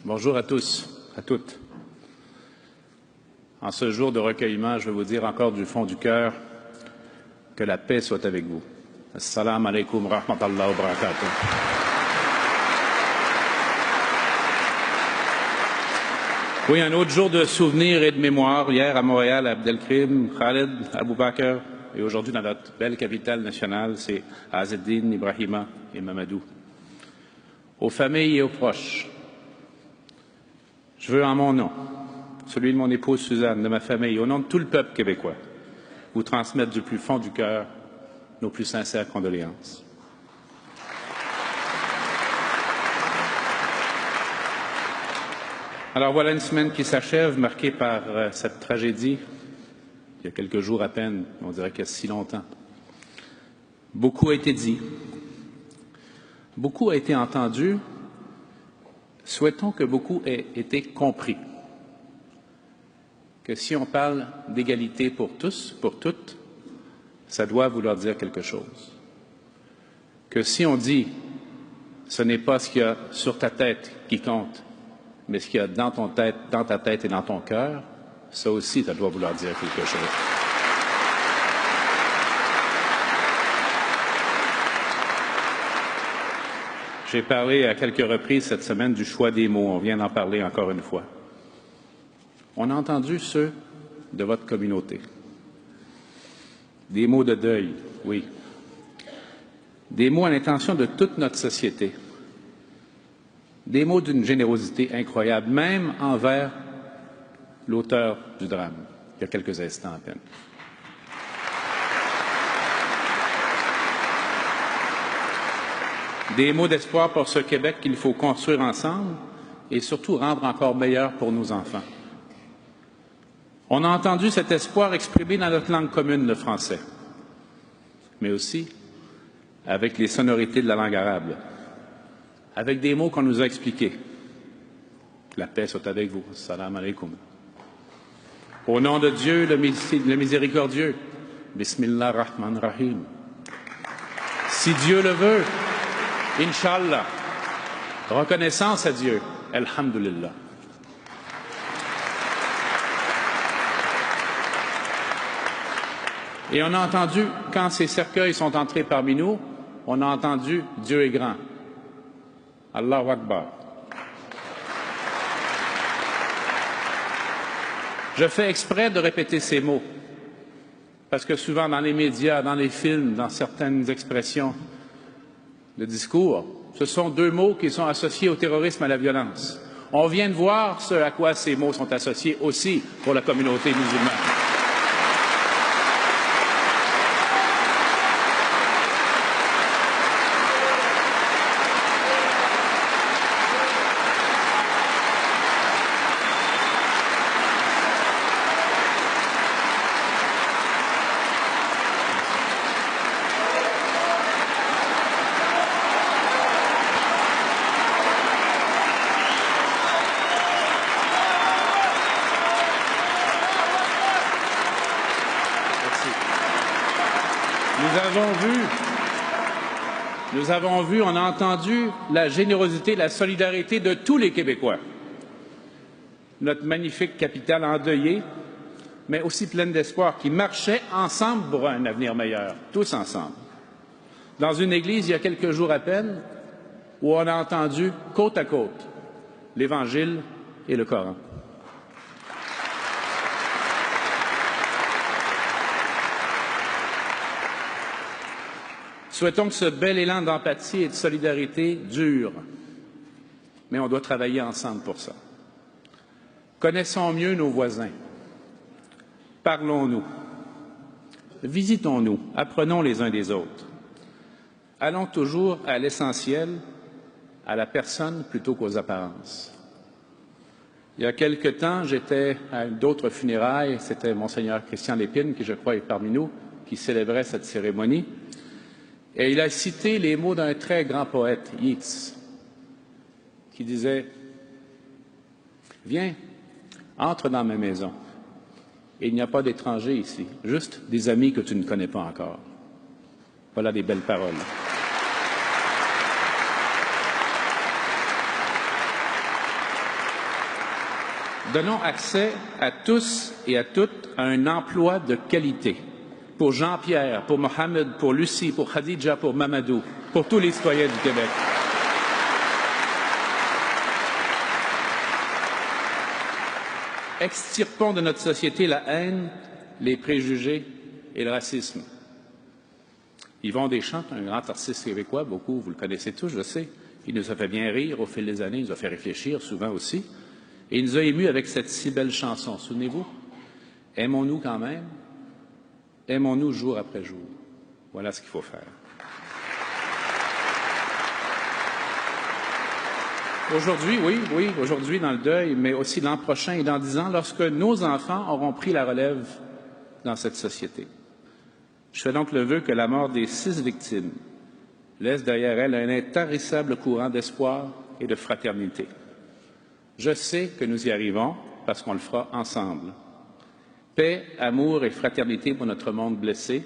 Bonjour à tous, à toutes. En ce jour de recueillement, je veux vous dire encore du fond du cœur que la paix soit avec vous. Assalamu alaikum wa rahmatullahi wa barakatuh. Oui, un autre jour de souvenirs et de mémoire. Hier à Montréal, Abdelkrim, Khaled, Abou Bakr, et aujourd'hui dans notre belle capitale nationale, c'est Azzeddine, Ibrahima et Mamadou. Aux familles et aux proches, je veux en mon nom, celui de mon épouse Suzanne, de ma famille, au nom de tout le peuple québécois, vous transmettre du plus fond du cœur nos plus sincères condoléances. Alors voilà une semaine qui s'achève, marquée par cette tragédie. Il y a quelques jours à peine, on dirait qu'il y a si longtemps. Beaucoup a été dit, beaucoup a été entendu. Souhaitons que beaucoup ait été compris. Que si on parle d'égalité pour tous, pour toutes, ça doit vouloir dire quelque chose. Que si on dit ce n'est pas ce qu'il y a sur ta tête qui compte, mais ce qu'il y a dans ta tête et dans ton cœur, ça aussi, ça doit vouloir dire quelque chose. J'ai parlé à quelques reprises cette semaine du choix des mots. On vient d'en parler encore une fois. On a entendu ceux de votre communauté. Des mots de deuil, oui. Des mots à l'intention de toute notre société. Des mots d'une générosité incroyable, même envers l'auteur du drame, il y a quelques instants à peine. Des mots d'espoir pour ce Québec qu'il faut construire ensemble et surtout rendre encore meilleur pour nos enfants. On a entendu cet espoir exprimé dans notre langue commune, le français, mais aussi avec les sonorités de la langue arabe, avec des mots qu'on nous a expliqués. La paix soit avec vous. Salam alaikum. Au nom de Dieu, le miséricordieux. Bismillah rahman rahim. Si Dieu le veut, Inch'Allah. Reconnaissance à Dieu. Alhamdulillah. Et on a entendu, quand ces cercueils sont entrés parmi nous, on a entendu Dieu est grand. Allahu Akbar. Je fais exprès de répéter ces mots, parce que souvent dans les médias, dans les films, dans certaines expressions, de discours, ce sont deux mots qui sont associés au terrorisme et à la violence. On vient de voir ce à quoi ces mots sont associés aussi pour la communauté musulmane. Nous avons vu, on a entendu la générosité, la solidarité de tous les Québécois. Notre magnifique capitale endeuillée, mais aussi pleine d'espoir, qui marchait ensemble pour un avenir meilleur, tous ensemble. Dans une église, il y a quelques jours à peine, où on a entendu côte à côte l'Évangile et le Coran. Souhaitons que ce bel élan d'empathie et de solidarité dure, mais on doit travailler ensemble pour ça. Connaissons mieux nos voisins. Parlons-nous. Visitons-nous. Apprenons les uns des autres. Allons toujours à l'essentiel, à la personne plutôt qu'aux apparences. Il y a quelque temps, j'étais à d'autres funérailles. C'était Monseigneur Christian Lépine, qui je crois est parmi nous, qui célébrait cette cérémonie. Et il a cité les mots d'un très grand poète, Yeats, qui disait « Viens, entre dans ma maison. Et il n'y a pas d'étrangers ici, juste des amis que tu ne connais pas encore. » Voilà des belles paroles. Donnons accès à tous et à toutes à un emploi de qualité. Pour Jean-Pierre, pour Mohamed, pour Lucie, pour Khadija, pour Mamadou, pour tous les citoyens du Québec. Extirpons de notre société la haine, les préjugés et le racisme. Yvon Deschamps, un grand artiste québécois, beaucoup, vous le connaissez tous, je sais. Il nous a fait bien rire au fil des années, il nous a fait réfléchir souvent aussi. Et il nous a émus avec cette si belle chanson, souvenez-vous? Aimons-nous quand même, aimons-nous jour après jour. Voilà ce qu'il faut faire. Aujourd'hui, oui, aujourd'hui dans le deuil, mais aussi l'an prochain et dans 10 ans, lorsque nos enfants auront pris la relève dans cette société. Je fais donc le vœu que la mort des 6 victimes laisse derrière elle un intarissable courant d'espoir et de fraternité. Je sais que nous y arrivons parce qu'on le fera ensemble. Paix, amour et fraternité pour notre monde blessé.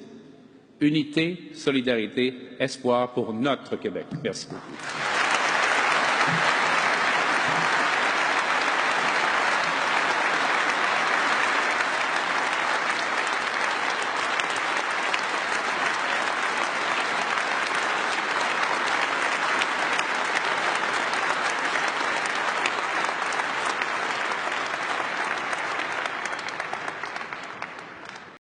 Unité, solidarité, espoir pour notre Québec. Merci beaucoup.